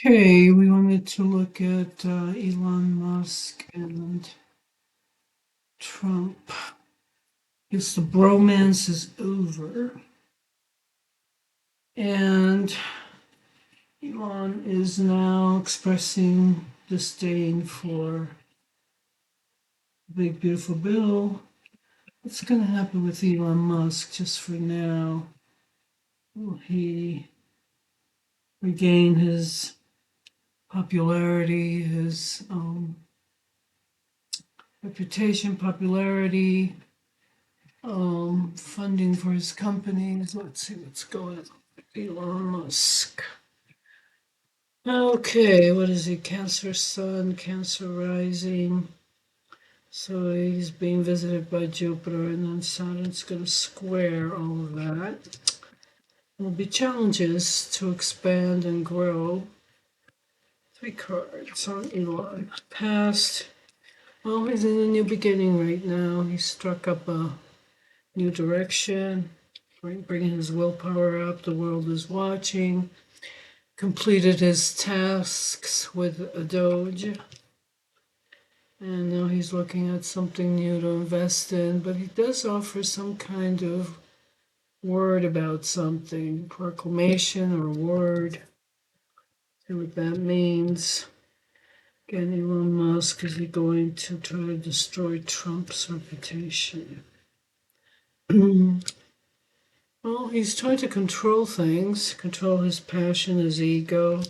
Okay, we wanted to look at Elon Musk and Trump. Guess the bromance is over. And Elon is now expressing disdain for the big, beautiful bill. What's going to happen with Elon Musk just for now? Will he regain his popularity, his reputation, popularity, funding for his companies? Let's see what's going on with Elon Musk. Okay, what is he? Cancer Sun, Cancer Rising. So he's being visited by Jupiter, and then Saturn's going to square all of that. There'll be challenges to expand and grow. 3 cards on Elon. Past. Well, he's in a new beginning right now. He struck up a new direction, bringing his willpower up. The world is watching. Completed his tasks with a Doge. And now he's looking at something new to invest in. But he does offer some kind of word about something, proclamation or word. See what that means. Again, Elon Musk, is he going to try to destroy Trump's reputation? Well, he's trying to control things, control his passion, his ego.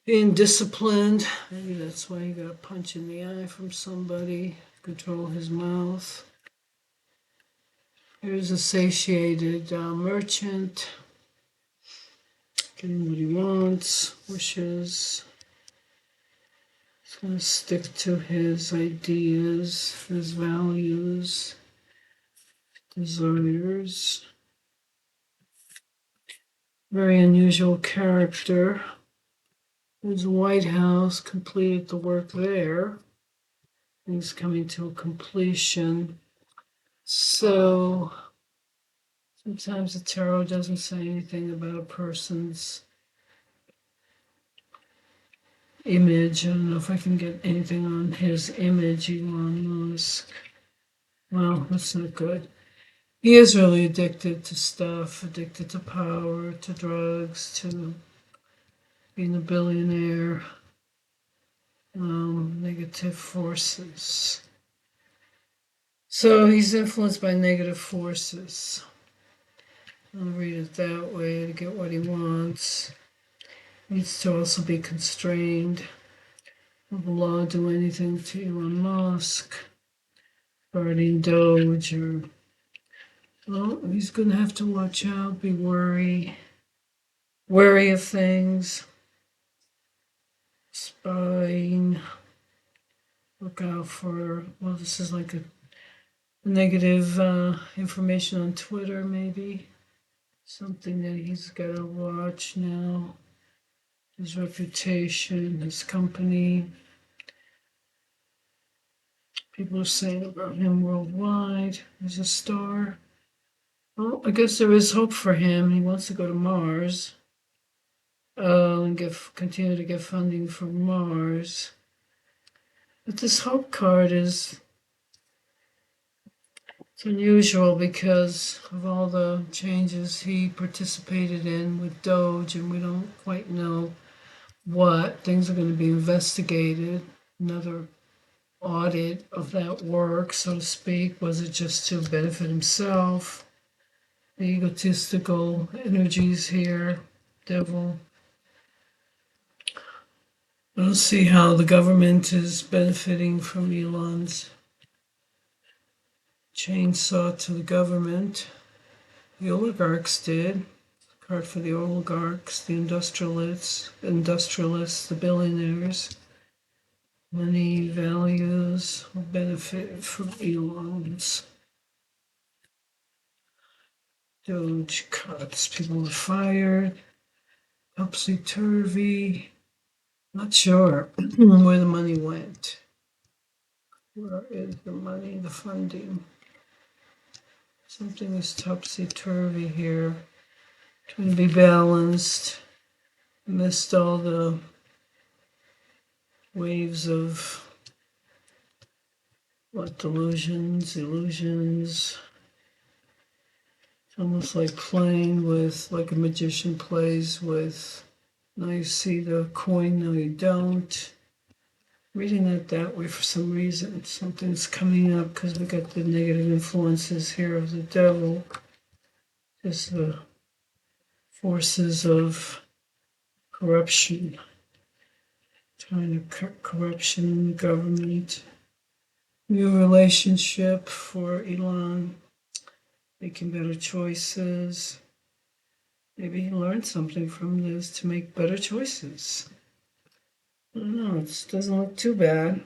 Being disciplined, maybe that's why he got a punch in the eye from somebody. Control his mouth. Here's a satiated merchant, getting what he wants, wishes. He's going to stick to his ideas, his values, desires. Very unusual character. His White House completed the work there. Things coming to a completion. So sometimes the tarot doesn't say anything about a person's image. I don't know if I can get anything on his image, Elon Musk. Well, that's not good. He is really addicted to stuff, addicted to power, to drugs, to being a billionaire, negative forces. So he's influenced by negative forces. I'll read it that way to get what he wants. Needs to also be constrained. Will the law do anything to Elon Musk? Guarding Doge or... Well, he's going to have to watch out, be wary of things, spying, look out for, well, this is like a negative information on Twitter, maybe. Something that he's got to watch now. His reputation, his company. People are saying about him worldwide. He's a star. Well, I guess there is hope for him. He wants to go to Mars and continue to get funding for Mars. But this hope card is it's unusual because of all the changes he participated in with Doge, and we don't quite know what. Things are going to be investigated. Another audit of that work, so to speak. Was it just to benefit himself? The egotistical energies here, devil. I don't see how the government is benefiting from Elon's chainsaw to the government. The oligarchs did. Card for the oligarchs, the industrialists, the billionaires. Money values will benefit from Elon's. Doge cuts. People were fired. Topsy-turvy. Not sure where the money went. Where is the money, the funding? Something is topsy-turvy here. Trying to be balanced. missed all the waves of delusions, illusions. It's almost like playing with, like a magician plays with. Now you see the coin, now you don't. Reading it that way for some reason. Something's coming up because we got the negative influences here of the devil. Just the forces of corruption, trying to cut corruption in the government. New relationship for Elon, making better choices. Maybe he learned something from this to make better choices. I don't know, it doesn't look too bad.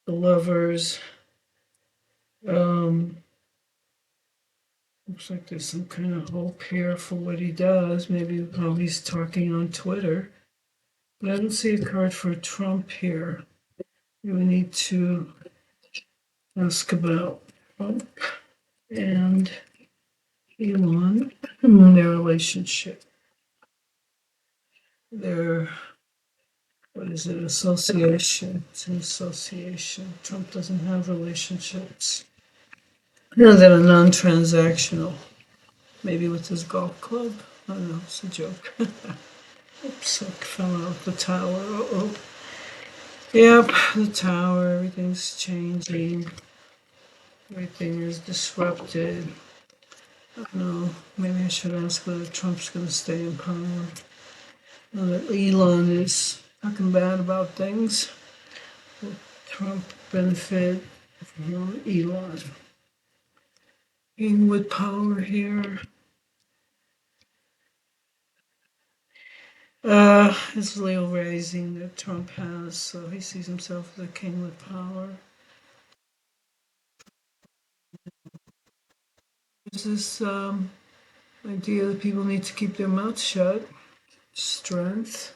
The lovers. Looks like there's some kind of hope here for what he does. Maybe how he's talking on Twitter. But I don't see a card for Trump here. We need to ask about Trump and Elon and their relationship. Their, what is it, association? It's an association. Trump doesn't have relationships. No, that are non-transactional. Maybe with his golf club. I don't know, it's a joke. Oops, I fell out the tower. Uh-oh. Yep, the tower, everything's changing. Everything is disrupted. I don't know, maybe I should ask whether Trump's going to stay in power. Now that Elon is talking bad about things, will Trump benefit from Elon? King with power here. It's Leo rising that Trump has, so he sees himself as a king with power. There's this idea that people need to keep their mouths shut. Strength.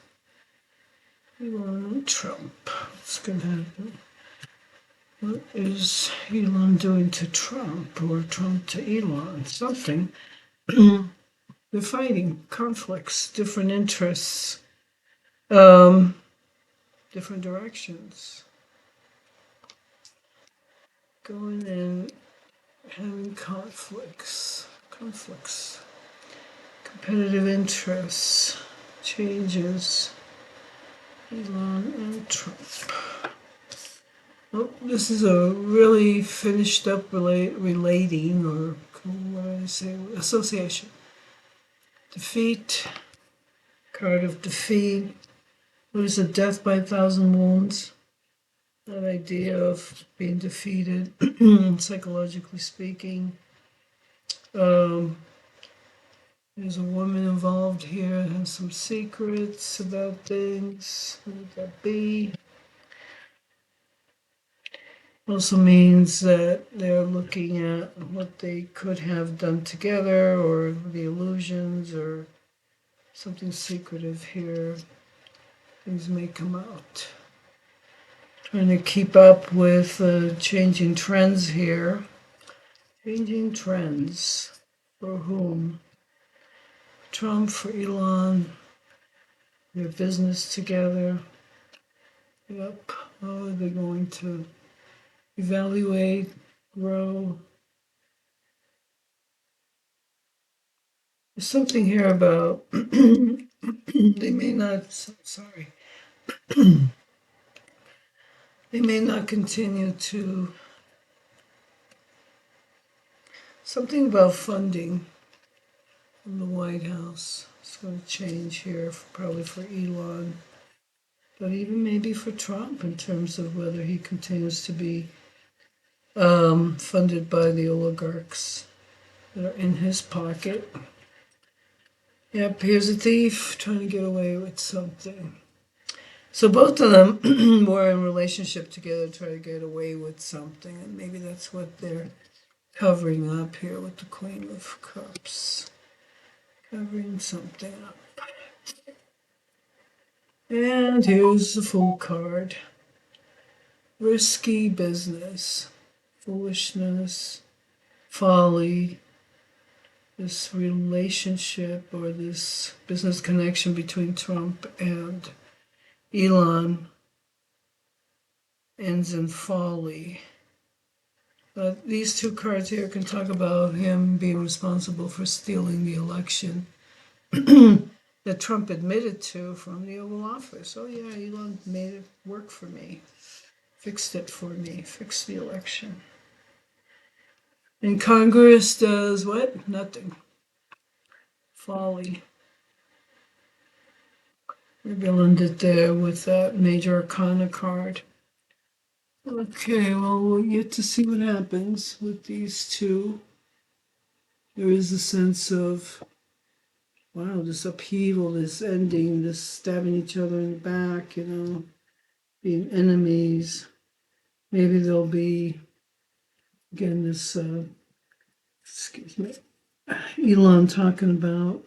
Elon Trump. What's going to happen? What is Elon doing to Trump or Trump to Elon? Something. They're fighting, conflicts, different interests, different directions. Going and having conflicts, competitive interests, changes. Elon and Trump. Oh, this is a really finished up relating, or what do I say, association. Defeat, card of defeat. What is it, death by 1,000 wounds? That idea of being defeated, psychologically speaking. There's a woman involved here, has some secrets about things. What would that be? Also means that they're looking at what they could have done together, or the illusions, or something secretive here. Things may come out. Trying to keep up with changing trends here. Changing trends. For whom? Trump, for Elon. Their business together. Yep. How are they going to evaluate, grow? There's something here about they may not, sorry, they may not continue to, something about funding from the White House. It's going to change here, probably for Elon, but even maybe for Trump in terms of whether he continues to be funded by the oligarchs that are in his pocket. Yep, here's a thief trying to get away with something. So both of them were in relationship together, trying to get away with something, and maybe that's what they're covering up here with the Queen of Cups. Covering something up. And here's the Fool card. Risky business, foolishness, folly, this relationship or this business connection between Trump and Elon ends in folly. But these two cards here can talk about him being responsible for stealing the election that Trump admitted to from the Oval Office. Oh yeah, Elon made it work for me, fixed it for me, fixed the election. And Congress does what? Nothing. Folly. Maybe I'll end it there with that Major Arcana card. Okay, well, we'll get to see what happens with these two. There is a sense of, wow, this upheaval, this ending, this stabbing each other in the back, being enemies. Maybe there'll be, again, this, excuse me, Elon talking about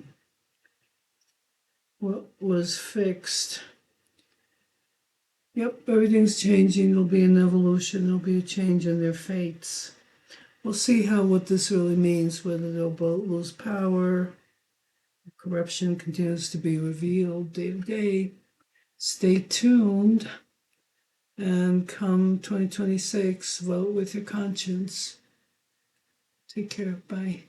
what was fixed. Yep, everything's changing. There'll be an evolution. There'll be a change in their fates. We'll see what this really means, whether they'll both lose power. Corruption continues to be revealed day to day. Stay tuned. And come 2026, vote with your conscience. Take care. Bye.